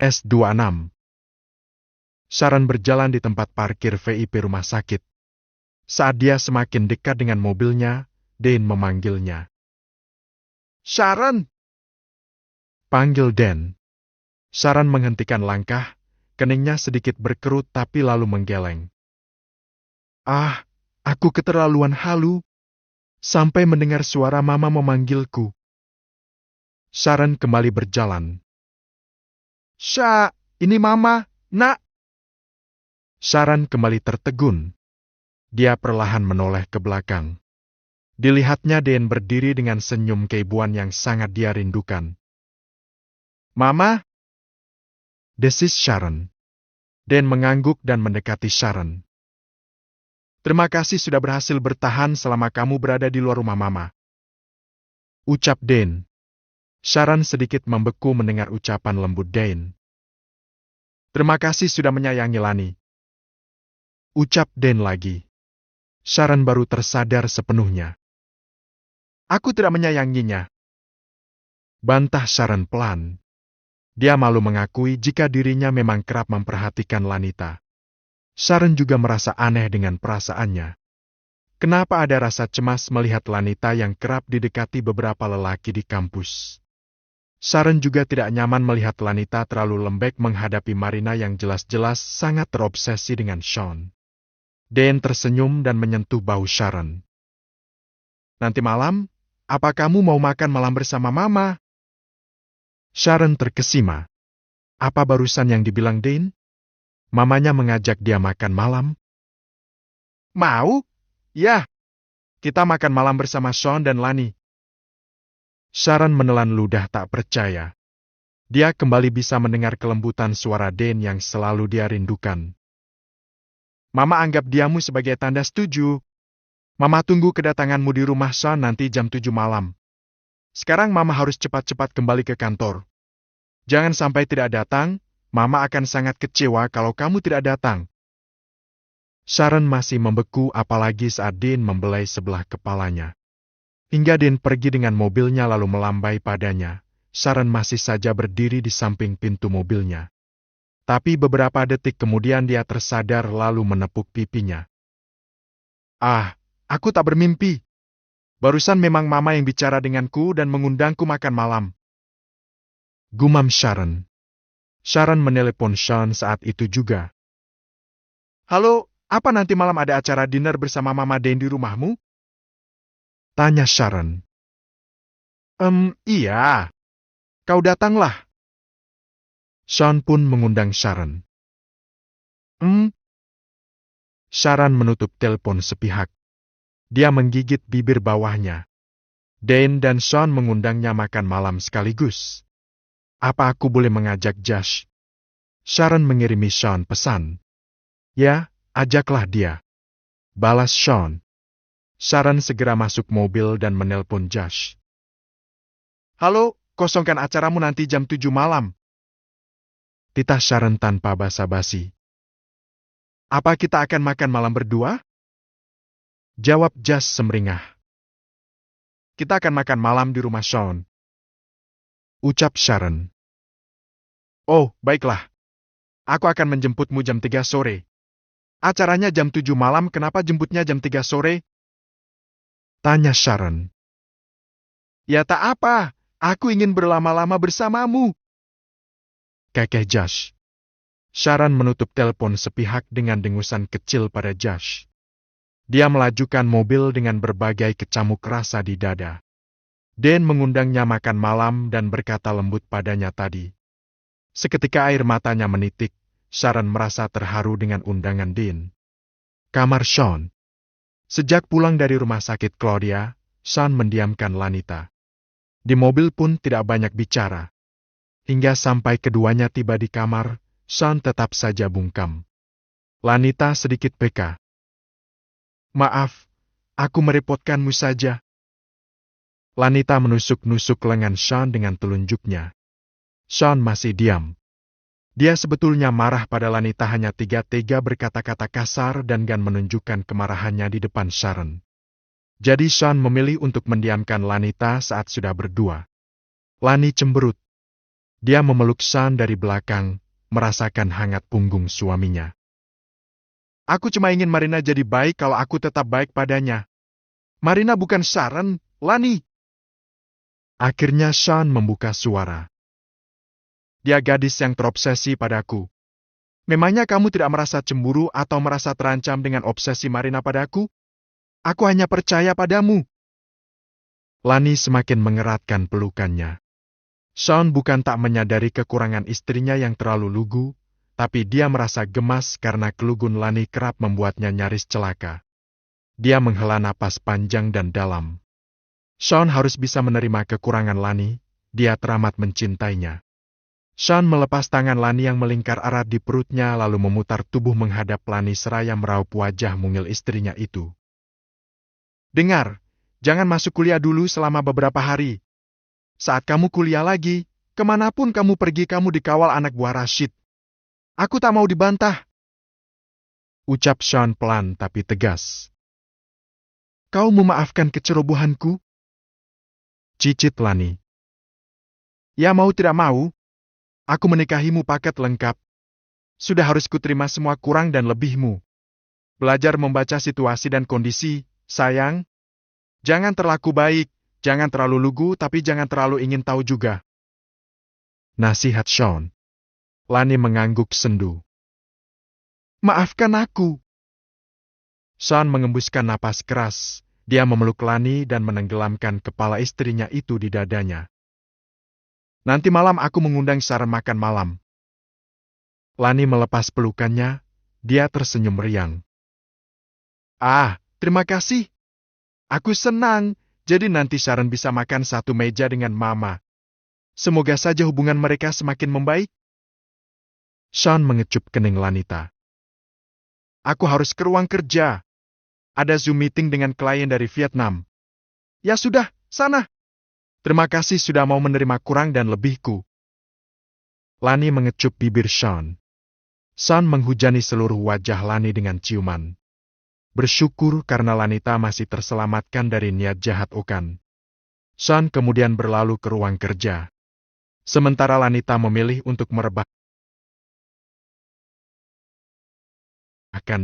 S26. Sharon berjalan di tempat parkir VIP rumah sakit. Saat dia semakin dekat dengan mobilnya, Dane memanggilnya. Sharon! Panggil Dan. Sharon menghentikan langkah, keningnya sedikit berkerut tapi lalu menggeleng. Ah, aku keterlaluan halu. Sampai mendengar suara mama memanggilku. Sharon kembali berjalan. Ini mama, nak. Sharon kembali tertegun. Dia perlahan menoleh ke belakang. Dilihatnya Dan berdiri dengan senyum keibuan yang sangat dia rindukan. Mama? Desis Sharon. Dan mengangguk dan mendekati Sharon. Terima kasih sudah berhasil bertahan selama kamu berada di luar rumah mama. Ucap Dan. Sharon sedikit membeku mendengar ucapan lembut Dan. Terima kasih sudah menyayangi Lani. Ucap Dan lagi. Sharon baru tersadar sepenuhnya. Aku tidak menyayanginya. Bantah Sharon pelan. Dia malu mengakui jika dirinya memang kerap memperhatikan Lanita. Sharon juga merasa aneh dengan perasaannya. Kenapa ada rasa cemas melihat Lanita yang kerap didekati beberapa lelaki di kampus? Sharon juga tidak nyaman melihat Lanita terlalu lembek menghadapi Marina yang jelas-jelas sangat terobsesi dengan Sean. Dan tersenyum dan menyentuh bahu Sharon. Nanti malam, apa kamu mau makan malam bersama mama? Sharon terkesima. Apa barusan yang dibilang Dan? Mamanya mengajak dia makan malam? Mau? Ya, kita makan malam bersama Sean dan Lani. Sharon menelan ludah tak percaya. Dia kembali bisa mendengar kelembutan suara Dan yang selalu dia rindukan. Mama anggap diamu sebagai tanda setuju. Mama tunggu kedatanganmu di rumah Sean nanti jam 7 malam. Sekarang Mama harus cepat-cepat kembali ke kantor. Jangan sampai tidak datang, Mama akan sangat kecewa kalau kamu tidak datang. Sharon masih membeku apalagi saat Dan membelai sebelah kepalanya. Hingga Dan pergi dengan mobilnya lalu melambai padanya, Sharon masih saja berdiri di samping pintu mobilnya. Tapi beberapa detik kemudian dia tersadar lalu menepuk pipinya. Ah, aku tak bermimpi. Barusan memang Mama yang bicara denganku dan mengundangku makan malam. Gumam Sharon. Sharon menelepon Sean saat itu juga. Halo, apa nanti malam ada acara dinner bersama Mama Dan di rumahmu? Tanya Sharon. Iya. Kau datanglah. Sean pun mengundang Sharon. Sharon menutup telepon sepihak. Dia menggigit bibir bawahnya. Dan Sean mengundangnya makan malam sekaligus. Apa aku boleh mengajak Josh? Sharon mengirimi Sean pesan. Ya, ajaklah dia. Balas Sean. Sharon segera masuk mobil dan menelpon Josh. Halo, kosongkan acaramu nanti jam 7 malam. Titah Sharon tanpa basa-basi. Apa kita akan makan malam berdua? Jawab Josh semringah. Kita akan makan malam di rumah Sean. Ucap Sharon. Oh, baiklah. Aku akan menjemputmu jam 3 sore. Acaranya jam 7 malam, kenapa jemputnya jam 3 sore? Tanya Sharon. Ya tak apa, aku ingin berlama-lama bersamamu. Kekeh Josh. Sharon menutup telepon sepihak dengan dengusan kecil pada Josh. Dia melajukan mobil dengan berbagai kecamuk rasa di dada. Dan mengundangnya makan malam dan berkata lembut padanya tadi. Seketika air matanya menitik, Sharon merasa terharu dengan undangan Dan. Kamar Sean. Sejak pulang dari rumah sakit Claudia, Sean mendiamkan Lanita. Di mobil pun tidak banyak bicara. Hingga sampai keduanya tiba di kamar, Sean tetap saja bungkam. Lanita sedikit peka. Maaf, aku merepotkanmu saja. Lanita menusuk-nusuk lengan Sean dengan telunjuknya. Sean masih diam. Dia sebetulnya marah pada Lanita hanya tega berkata-kata kasar dan menunjukkan kemarahannya di depan Sharon. Jadi Sean memilih untuk mendiamkan Lanita saat sudah berdua. Lani cemberut. Dia memeluk Sean dari belakang, merasakan hangat punggung suaminya. Aku cuma ingin Marina jadi baik kalau aku tetap baik padanya. Marina bukan Sharon, Lani. Akhirnya Sean membuka suara. Dia gadis yang terobsesi padaku. Memangnya kamu tidak merasa cemburu atau merasa terancam dengan obsesi Marina padaku? Aku hanya percaya padamu. Lani semakin mengeratkan pelukannya. Sean bukan tak menyadari kekurangan istrinya yang terlalu lugu, tapi dia merasa gemas karena kelugun Lani kerap membuatnya nyaris celaka. Dia menghela napas panjang dan dalam. Sean harus bisa menerima kekurangan Lani, dia teramat mencintainya. Sean melepas tangan Lani yang melingkar erat di perutnya lalu memutar tubuh menghadap Lani seraya meraup wajah mungil istrinya itu. Dengar, jangan masuk kuliah dulu selama beberapa hari. Saat kamu kuliah lagi, kemanapun kamu pergi kamu dikawal anak buah Rashid. Aku tak mau dibantah. Ucap Sean pelan tapi tegas. Kau memaafkan kecerobohanku? Cicit Lani. Ya mau tidak mau. Aku menikahimu paket lengkap. Sudah harus kuterima semua kurang dan lebihmu. Belajar membaca situasi dan kondisi, sayang. Jangan terlaku baik, jangan terlalu lugu tapi jangan terlalu ingin tahu juga. Nasihat Sean. Lani mengangguk sendu. Maafkan aku. Sean mengembuskan napas keras. Dia memeluk Lani dan menenggelamkan kepala istrinya itu di dadanya. Nanti malam aku mengundang Sharon makan malam. Lani melepas pelukannya, dia tersenyum riang. Ah, terima kasih. Aku senang, jadi nanti Sharon bisa makan satu meja dengan Mama. Semoga saja hubungan mereka semakin membaik. Sean mengecup kening Lanita. Aku harus ke ruang kerja. Ada Zoom meeting dengan klien dari Vietnam. Ya sudah, sana. Terima kasih sudah mau menerima kurang dan lebihku. Lani mengecup bibir Sean. Sean menghujani seluruh wajah Lani dengan ciuman. Bersyukur karena Lanita masih terselamatkan dari niat jahat Okan. Sean kemudian berlalu ke ruang kerja. Sementara Lanita memilih untuk merebahkan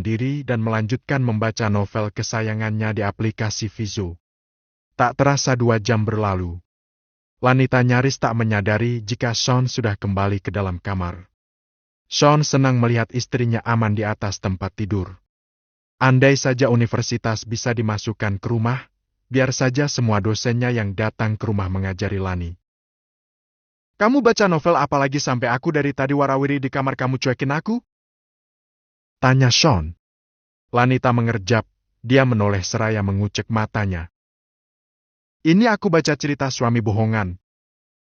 diri dan melanjutkan membaca novel kesayangannya di aplikasi Vizo. Tak terasa 2 jam berlalu. Lanita nyaris tak menyadari jika Sean sudah kembali ke dalam kamar. Sean senang melihat istrinya aman di atas tempat tidur. Andai saja universitas bisa dimasukkan ke rumah, biar saja semua dosennya yang datang ke rumah mengajari Lani. Kamu baca novel apa lagi sampai aku dari tadi warawiri di kamar kamu cuekin aku? Tanya Sean. Lanita mengerjap, dia menoleh seraya mengucek matanya. Ini aku baca cerita suami bohongan.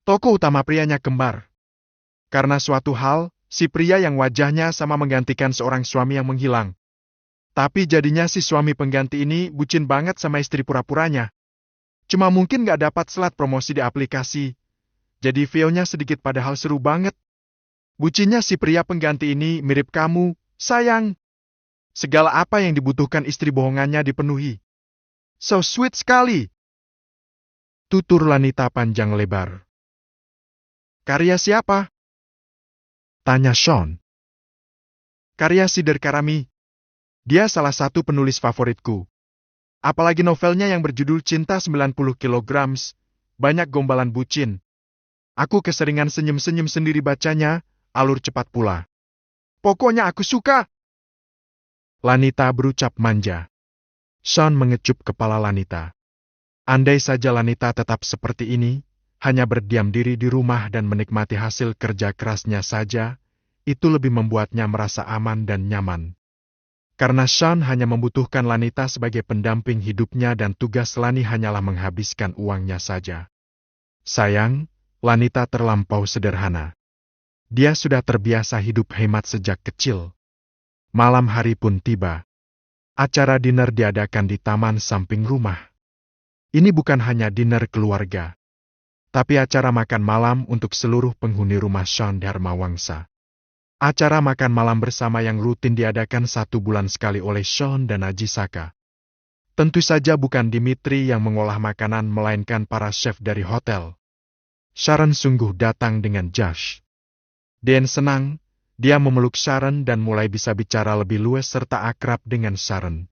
Tokoh utama prianya kembar. Karena suatu hal, si pria yang wajahnya sama menggantikan seorang suami yang menghilang. Tapi jadinya si suami pengganti ini bucin banget sama istri pura-puranya. Cuma mungkin gak dapat slot promosi di aplikasi. Jadi view-nya sedikit padahal seru banget. Bucinnya si pria pengganti ini mirip kamu, sayang. Segala apa yang dibutuhkan istri bohongannya dipenuhi. So sweet sekali. Tutur Lanita panjang lebar. Karya siapa? Tanya Sean. Karya Sider Karami. Dia salah satu penulis favoritku. Apalagi novelnya yang berjudul Cinta 90 kg, banyak gombalan bucin. Aku keseringan senyum-senyum sendiri bacanya, alur cepat pula. Pokoknya aku suka. Lanita berucap manja. Sean mengecup kepala Lanita. Andai saja Lanita tetap seperti ini, hanya berdiam diri di rumah dan menikmati hasil kerja kerasnya saja, itu lebih membuatnya merasa aman dan nyaman. Karena Sean hanya membutuhkan Lanita sebagai pendamping hidupnya dan tugas Lani hanyalah menghabiskan uangnya saja. Sayang, Lanita terlampau sederhana. Dia sudah terbiasa hidup hemat sejak kecil. Malam hari pun tiba. Acara dinner diadakan di taman samping rumah. Ini bukan hanya dinner keluarga, tapi acara makan malam untuk seluruh penghuni rumah Sean Dharmawangsa. Acara makan malam bersama yang rutin diadakan 1 bulan sekali oleh Sean dan Ajisaka. Tentu saja bukan Dimitri yang mengolah makanan melainkan para chef dari hotel. Sharon sungguh datang dengan Josh. Dan senang, dia memeluk Sharon dan mulai bisa bicara lebih luas serta akrab dengan Sharon.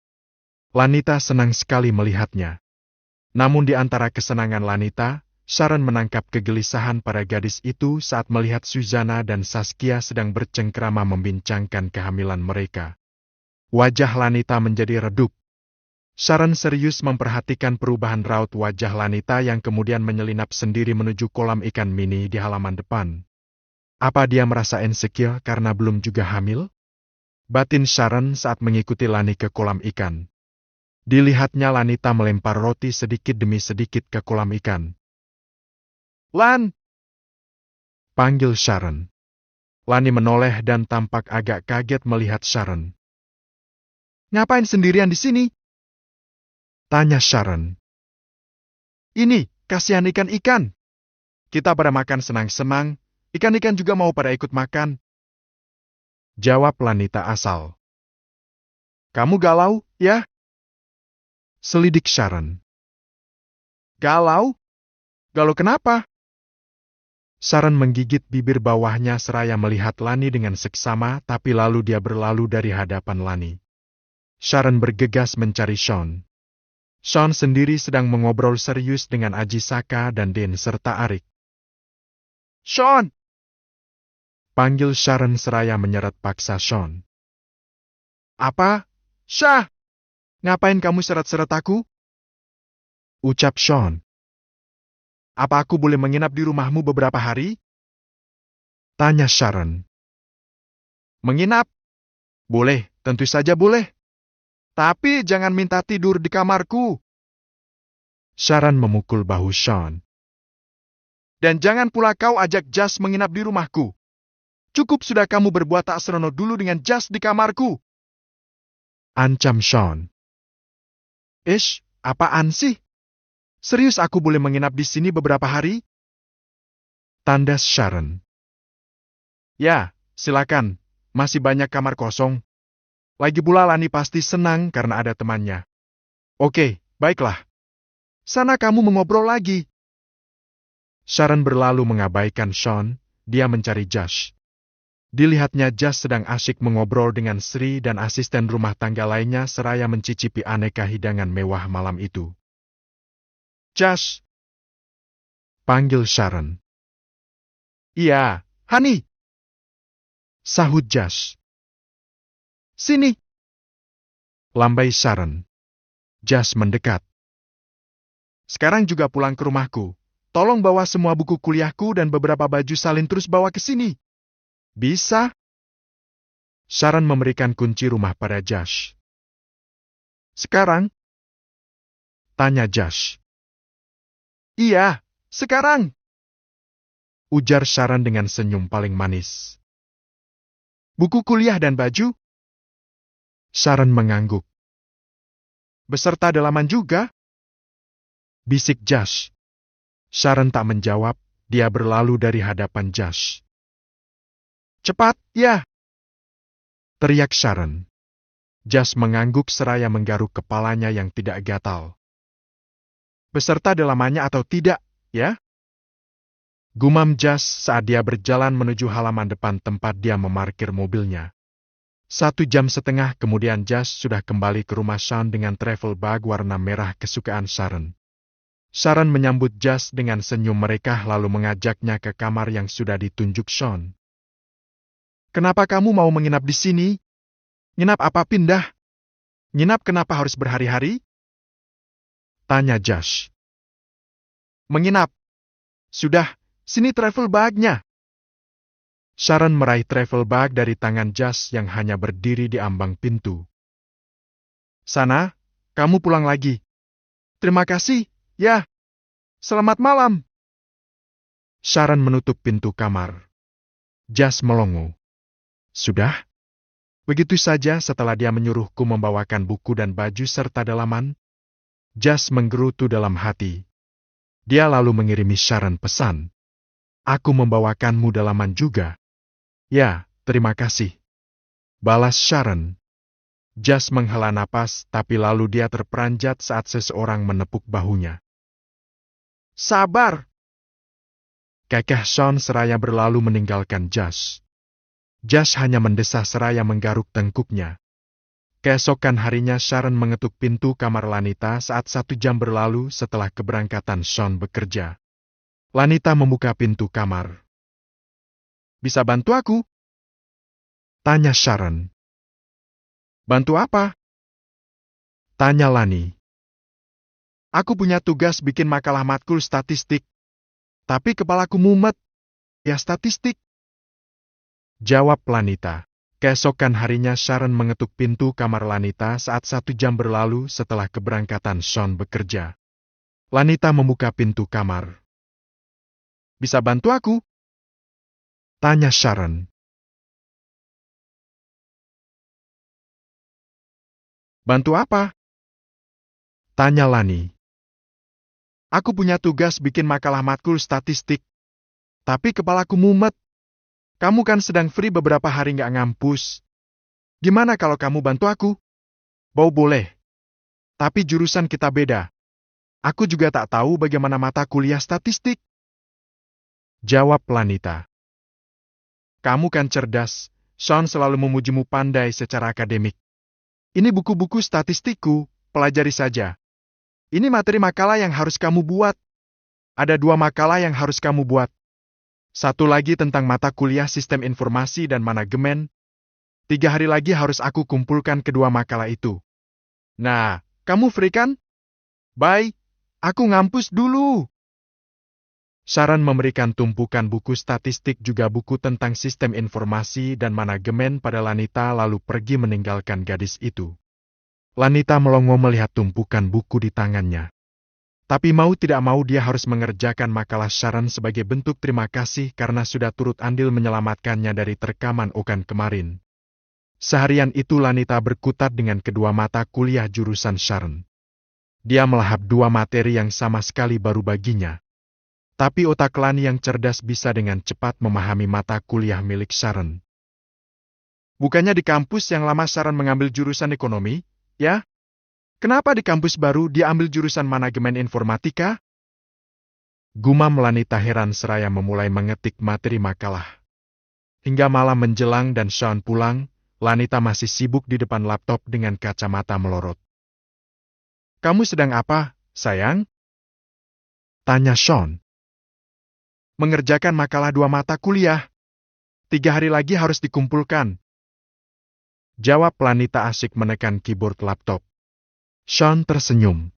Lanita senang sekali melihatnya. Namun di antara kesenangan Lanita, Sharon menangkap kegelisahan pada gadis itu saat melihat Susanna dan Saskia sedang bercengkrama membincangkan kehamilan mereka. Wajah Lanita menjadi redup. Sharon serius memperhatikan perubahan raut wajah Lanita yang kemudian menyelinap sendiri menuju kolam ikan mini di halaman depan. Apa dia merasa insecure karena belum juga hamil? Batin Sharon saat mengikuti Lani ke kolam ikan. Dilihatnya Lanita melempar roti sedikit demi sedikit ke kolam ikan. "Lan!" panggil Sharon. Lani menoleh dan tampak agak kaget melihat Sharon. "Ngapain sendirian di sini?" tanya Sharon. "Ini, kasihan ikan-ikan. Kita pada makan senang-senang, ikan-ikan juga mau pada ikut makan," jawab Lanita asal. "Kamu galau, ya?" selidik Sharon. "Galau? Galau kenapa?" Sharon menggigit bibir bawahnya seraya melihat Lani dengan seksama, tapi lalu dia berlalu dari hadapan Lani. Sharon bergegas mencari Sean. Sean sendiri sedang mengobrol serius dengan Aji Saka dan Den serta Arik. "Sean!" panggil Sharon seraya menyeret paksa Sean. "Apa? Syah! Ngapain kamu seret-seret aku?" ucap Sean. "Apa aku boleh menginap di rumahmu beberapa hari?" tanya Sharon. "Menginap? Boleh, tentu saja boleh. Tapi jangan minta tidur di kamarku." Sharon memukul bahu Sean. "Dan jangan pula kau ajak Jas menginap di rumahku. Cukup sudah kamu berbuat tak senonoh dulu dengan Jas di kamarku," ancam Sean. "Ish, apaan sih? Serius aku boleh menginap di sini beberapa hari?" tandas Sharon. "Ya, silakan. Masih banyak kamar kosong. Lagi pula Lani pasti senang karena ada temannya. Oke, baiklah. Sana kamu mengobrol lagi." Sharon berlalu mengabaikan Sean, dia mencari Josh. Dilihatnya Josh sedang asyik mengobrol dengan Sri dan asisten rumah tangga lainnya seraya mencicipi aneka hidangan mewah malam itu. "Josh!" panggil Sharon. "Iya, Hani!" sahut Josh. "Sini!" lambai Sharon. Josh mendekat. "Sekarang juga pulang ke rumahku. Tolong bawa semua buku kuliahku dan beberapa baju salin terus bawa ke sini." "Bisa?" Sharon memberikan kunci rumah pada Josh. "Sekarang?" tanya Josh. "Iya, sekarang!" ujar Sharon dengan senyum paling manis. "Buku kuliah dan baju?" Sharon mengangguk. "Beserta dalaman juga?" bisik Josh. Sharon tak menjawab, dia berlalu dari hadapan Josh. "Cepat, ya!" teriak Sharon. Josh mengangguk seraya menggaruk kepalanya yang tidak gatal. "Beserta dalamannya atau tidak, ya?" gumam Josh saat dia berjalan menuju halaman depan tempat dia memarkir mobilnya. 1,5 jam kemudian Josh sudah kembali ke rumah Sean dengan travel bag warna merah kesukaan Sharon. Sharon menyambut Josh dengan senyum mereka lalu mengajaknya ke kamar yang sudah ditunjuk Sean. "Kenapa kamu mau menginap di sini? Nginap apa pindah? Nginap kenapa harus berhari-hari?" tanya Josh. "Menginap. Sudah, sini travel bag-nya." Sharon meraih travel bag dari tangan Josh yang hanya berdiri di ambang pintu. "Sana, kamu pulang lagi. Terima kasih, ya. Selamat malam." Sharon menutup pintu kamar. Josh melongo. "Sudah?" Begitu saja setelah dia menyuruhku membawakan buku dan baju serta dalaman, Josh menggerutu dalam hati. Dia lalu mengirimi Sharon pesan. "Aku membawakanmu dalaman juga." "Ya, terima kasih," balas Sharon. Josh menghela napas, tapi lalu dia terperanjat saat seseorang menepuk bahunya. "Sabar!" Kekeh Sean seraya berlalu meninggalkan Josh. Josh hanya mendesah seraya menggaruk tengkuknya. Keesokan harinya Sharon mengetuk pintu kamar Lanita saat 1 jam berlalu setelah keberangkatan Sean bekerja. Lanita membuka pintu kamar. Bisa bantu aku? Tanya Sharon. Bantu apa? Tanya Lani. Aku punya tugas bikin makalah matkul statistik. Tapi kepalaku mumet. Ya statistik. Jawab Lanita. Keesokan harinya Sharon mengetuk pintu kamar Lanita saat 1 jam berlalu setelah keberangkatan Sean bekerja. Lanita membuka pintu kamar. Bisa bantu aku? Tanya Sharon. Bantu apa? Tanya Lani. Aku punya tugas bikin makalah matkul statistik. Tapi kepalaku mumet. Kamu kan sedang free beberapa hari nggak ngampus. Gimana kalau kamu bantu aku? Boleh. Tapi jurusan kita beda. Aku juga tak tahu bagaimana mata kuliah statistik. Jawab Lanita. Kamu kan cerdas. Sean selalu memujimu pandai secara akademik. Ini buku-buku statistikku, pelajari saja. Ini materi makalah yang harus kamu buat. Ada 2 makalah yang harus kamu buat. 1 lagi tentang mata kuliah sistem informasi dan manajemen. 3 hari lagi harus aku kumpulkan kedua makalah itu. Nah, kamu free kan? Bye, aku ngampus dulu. Sharon memberikan tumpukan buku statistik juga buku tentang sistem informasi dan manajemen pada Lanita lalu pergi meninggalkan gadis itu. Lanita melongo melihat tumpukan buku di tangannya. Tapi mau tidak mau dia harus mengerjakan makalah Sharon sebagai bentuk terima kasih karena sudah turut andil menyelamatkannya dari terkaman Okan kemarin. Seharian itu Lanita berkutat dengan kedua mata kuliah jurusan Sharon. Dia melahap 2 materi yang sama sekali baru baginya. Tapi otak Lani yang cerdas bisa dengan cepat memahami mata kuliah milik Sharon. Bukannya di kampus yang lama Sharon mengambil jurusan ekonomi, ya? Kenapa di kampus baru dia ambil jurusan manajemen informatika? Gumam Lanita heran seraya memulai mengetik materi makalah. Hingga malam menjelang dan Sean pulang, Lanita masih sibuk di depan laptop dengan kacamata melorot. Kamu sedang apa, sayang? Tanya Sean. Mengerjakan makalah 2 mata kuliah. 3 hari lagi harus dikumpulkan. Jawab Lanita asik menekan keyboard laptop. Sean tersenyum.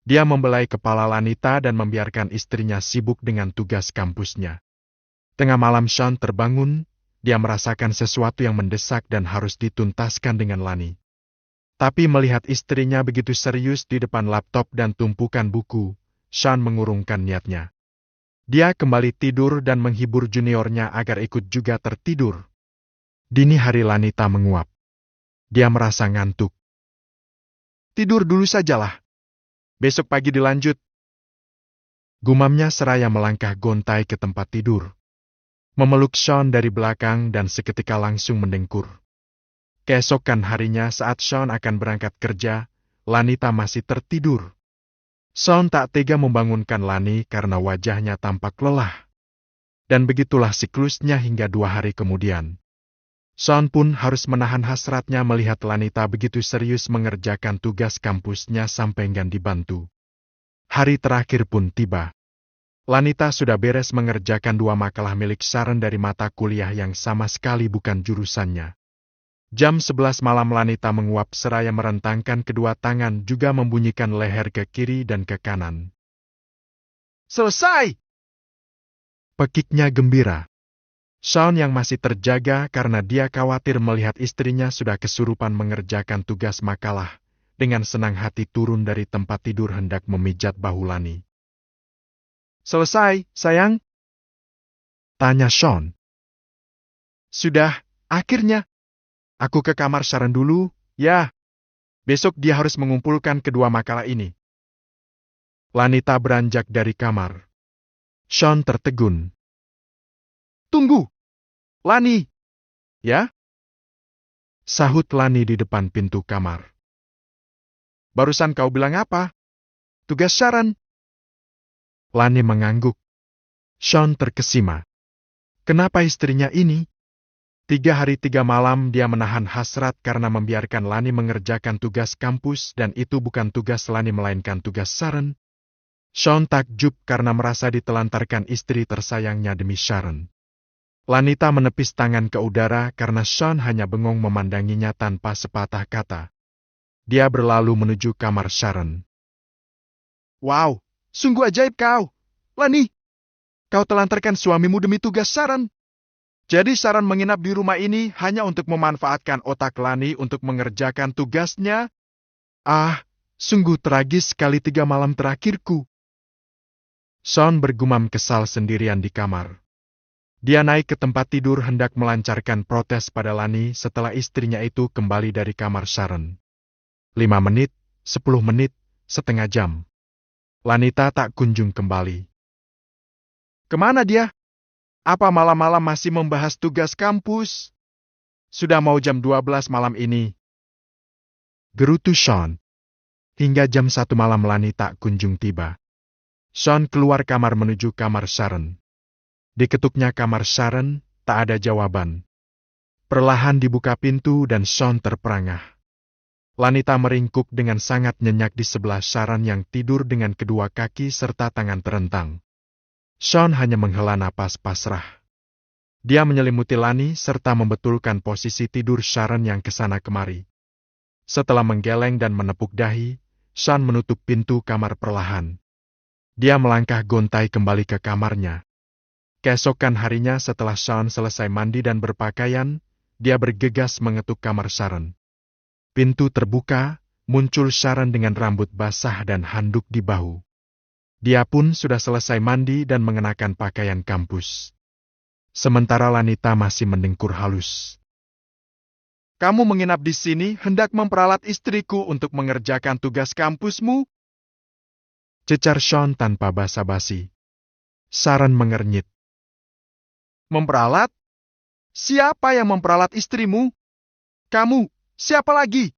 Dia membelai kepala Lanita dan membiarkan istrinya sibuk dengan tugas kampusnya. Tengah malam Sean terbangun, dia merasakan sesuatu yang mendesak dan harus dituntaskan dengan Lani. Tapi melihat istrinya begitu serius di depan laptop dan tumpukan buku, Sean mengurungkan niatnya. Dia kembali tidur dan menghibur juniornya agar ikut juga tertidur. Dini hari Lanita menguap. Dia merasa ngantuk. Tidur dulu sajalah. Besok pagi dilanjut. Gumamnya seraya melangkah gontai ke tempat tidur. Memeluk Sean dari belakang dan seketika langsung mendengkur. Keesokan harinya saat Sean akan berangkat kerja, Lanita masih tertidur. Sean tak tega membangunkan Lani karena wajahnya tampak lelah. Dan begitulah siklusnya hingga 2 hari kemudian. Sean pun harus menahan hasratnya melihat Lanita begitu serius mengerjakan tugas kampusnya sampai enggan dibantu. Hari terakhir pun tiba. Lanita sudah beres mengerjakan 2 makalah milik Sharon dari mata kuliah yang sama sekali bukan jurusannya. Jam 11 malam Lanita menguap seraya merentangkan kedua tangan juga membunyikan leher ke kiri dan ke kanan. Selesai! Pekiknya gembira. Sean yang masih terjaga karena dia khawatir melihat istrinya sudah kesurupan mengerjakan tugas makalah, dengan senang hati turun dari tempat tidur hendak memijat bahu Lani. Selesai, sayang? Tanya Sean. Sudah, akhirnya. Aku ke kamar Sharon dulu, ya. Besok dia harus mengumpulkan kedua makalah ini. Lanita beranjak dari kamar. Sean tertegun. Tunggu! Lani! Ya? Sahut Lani di depan pintu kamar. Barusan kau bilang apa? Tugas Sharon? Lani mengangguk. Sean terkesima. Kenapa istrinya ini? 3 hari 3 malam dia menahan hasrat karena membiarkan Lani mengerjakan tugas kampus dan itu bukan tugas Lani melainkan tugas Sharon. Sean takjub karena merasa ditelantarkan istri tersayangnya demi Sharon. Lanita menepis tangan ke udara karena Sean hanya bengong memandanginya tanpa sepatah kata. Dia berlalu menuju kamar Sharon. Wow, sungguh ajaib kau. Lani, kau telantarkan suamimu demi tugas Sharon. Jadi Sharon menginap di rumah ini hanya untuk memanfaatkan otak Lani untuk mengerjakan tugasnya? Ah, sungguh tragis sekali 3 malam terakhirku. Sean bergumam kesal sendirian di kamar. Dia naik ke tempat tidur hendak melancarkan protes pada Lani setelah istrinya itu kembali dari kamar Sharon. 5 menit, 10 menit, setengah jam. Lanita tak kunjung kembali. Kemana dia? Apa malam-malam masih membahas tugas kampus? Sudah mau jam 12 malam ini. Gerutu Sean. Hingga jam 1 malam Lani tak kunjung tiba. Sean keluar kamar menuju kamar Sharon. Diketuknya kamar Sharon, tak ada jawaban. Perlahan dibuka pintu dan Sean terperangah. Lanita meringkuk dengan sangat nyenyak di sebelah Sharon yang tidur dengan kedua kaki serta tangan terentang. Sean hanya menghela napas pasrah. Dia menyelimuti Lani serta membetulkan posisi tidur Sharon yang kesana kemari. Setelah menggeleng dan menepuk dahi, Sean menutup pintu kamar perlahan. Dia melangkah gontai kembali ke kamarnya. Keesokan harinya setelah Sean selesai mandi dan berpakaian, dia bergegas mengetuk kamar Sharon. Pintu terbuka, muncul Sharon dengan rambut basah dan handuk di bahu. Dia pun sudah selesai mandi dan mengenakan pakaian kampus. Sementara Lanita masih mendengkur halus. Kamu menginap di sini hendak memperalat istriku untuk mengerjakan tugas kampusmu? Cecar Sean tanpa basa-basi. Sharon mengernyit. Memperalat? Siapa yang memperalat istrimu? Kamu, siapa lagi?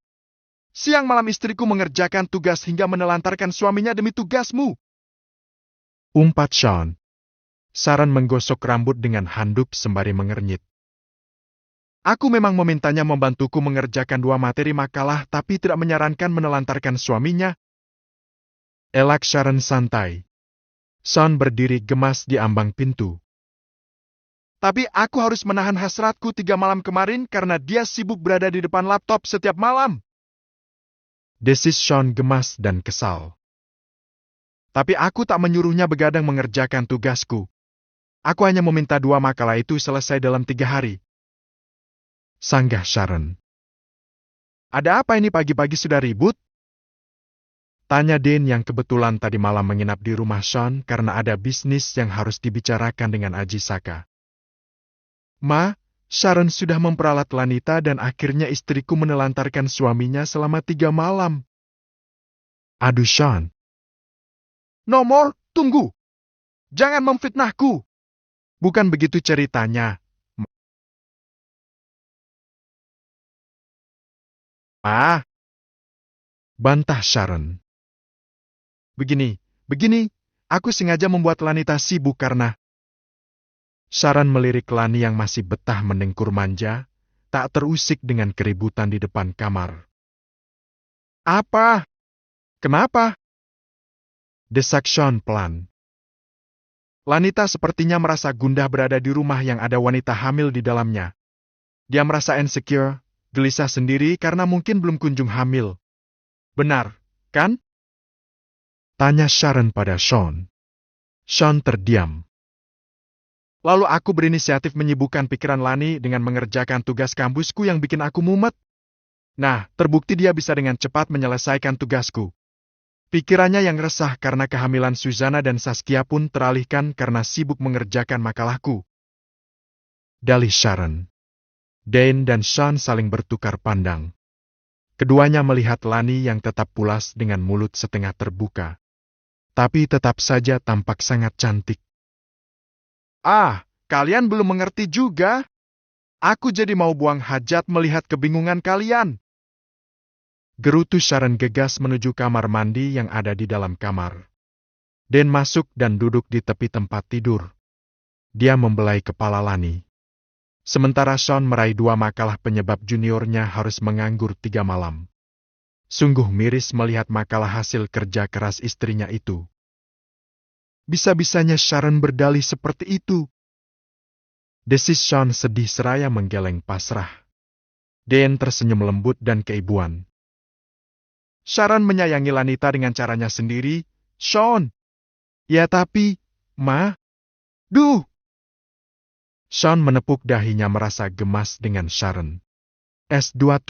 Siang malam istriku mengerjakan tugas hingga menelantarkan suaminya demi tugasmu. Umpat Sean. Sharon menggosok rambut dengan handuk sembari mengernyit. Aku memang memintanya membantuku mengerjakan 2 materi makalah tapi tidak menyarankan menelantarkan suaminya. Elak Sharon santai. Sean berdiri gemas di ambang pintu. Tapi aku harus menahan hasratku 3 malam kemarin karena dia sibuk berada di depan laptop setiap malam. Desis Sean gemas dan kesal. Tapi aku tak menyuruhnya begadang mengerjakan tugasku. Aku hanya meminta 2 makalah itu selesai dalam 3 hari. Sanggah Sharon. Ada apa ini pagi-pagi sudah ribut? Tanya Dane yang kebetulan tadi malam menginap di rumah Sean karena ada bisnis yang harus dibicarakan dengan Aji Saka. Ma, Sharon sudah memperalat Lanita dan akhirnya istriku menelantarkan suaminya selama 3 malam. Aduh Sean. Nomor, tunggu. Jangan memfitnahku. Bukan begitu ceritanya. Bantah Sharon. Begini, aku sengaja membuat Lanita sibuk karena... Sharon melirik Lani yang masih betah mendengkur manja, tak terusik dengan keributan di depan kamar. Apa? Kenapa? Desak Sean pelan. Lanita sepertinya merasa gundah berada di rumah yang ada wanita hamil di dalamnya. Dia merasa insecure, gelisah sendiri karena mungkin belum kunjung hamil. Benar, kan? Tanya Sharon pada Sean. Sean terdiam. Lalu aku berinisiatif menyibukkan pikiran Lani dengan mengerjakan tugas kampusku yang bikin aku mumet. Nah, terbukti dia bisa dengan cepat menyelesaikan tugasku. Pikirannya yang resah karena kehamilan Susanna dan Saskia pun teralihkan karena sibuk mengerjakan makalahku. Dalih Sharon. Dane dan Sean saling bertukar pandang. Keduanya melihat Lani yang tetap pulas dengan mulut setengah terbuka. Tapi tetap saja tampak sangat cantik. Kalian belum mengerti juga. Aku jadi mau buang hajat melihat kebingungan kalian. Gerutu Sharon gegas menuju kamar mandi yang ada di dalam kamar. Dan masuk dan duduk di tepi tempat tidur. Dia membelai kepala Lani. Sementara Sean meraih 2 makalah penyebab juniornya harus menganggur 3 malam. Sungguh miris melihat makalah hasil kerja keras istrinya itu. Bisa-bisanya Sharon berdalih seperti itu. Desis Sean sedih seraya menggeleng pasrah. Dean tersenyum lembut dan keibuan. Sharon menyayangi Lanita dengan caranya sendiri, Sean. Ya tapi, Ma. Duh! Sean menepuk dahinya merasa gemas dengan Sharon. S2